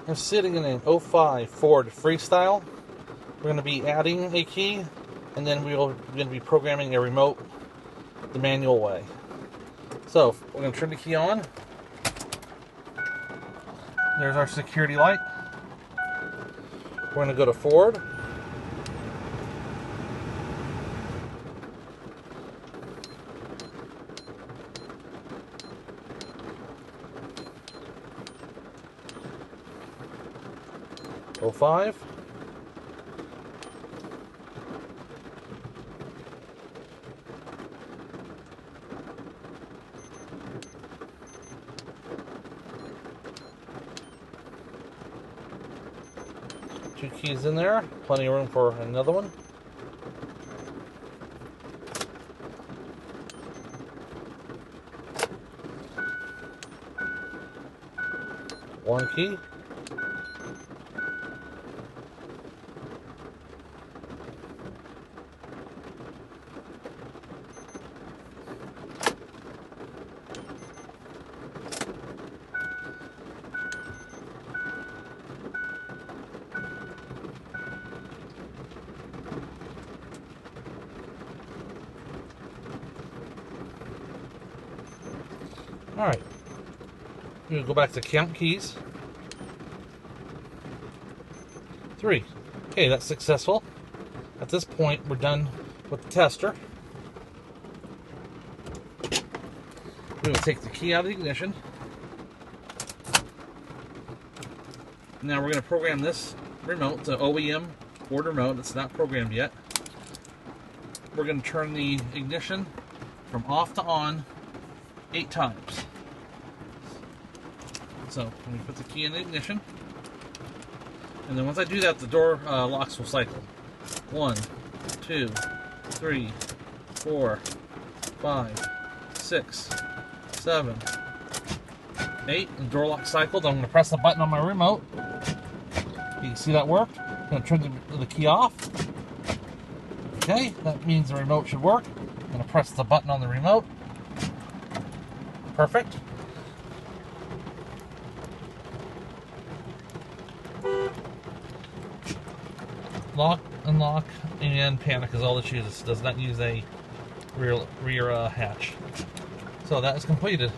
I'm sitting in an '05 Ford Freestyle. We're going to be adding a key, and then we're going to be programming a remote the manual way. So we're going to turn the key on. There's our security light. We're going to go to Ford. '05. Two keys in there, plenty of room for another one. One key. Alright, we're going to go back to count keys. 3. Okay, that's successful. At this point, we're done with the tester. We will take the key out of the ignition. Now we're going to program this remote to OEM Ford remote. It's not programmed yet. We're going to turn the ignition from off to on 8 times. So let me put the key in the ignition, and then once I do that, the door locks will cycle. 1, 2, 3, 4, 5, 6, 7, 8. The door lock cycled. I'm going to press the button on my remote. You can see that worked. I'm going to turn the key off. Okay, that means the remote should work. I'm going to press the button on the remote. Perfect. Lock, unlock, and panic is all it uses. It does not use a rear hatch. So that is completed.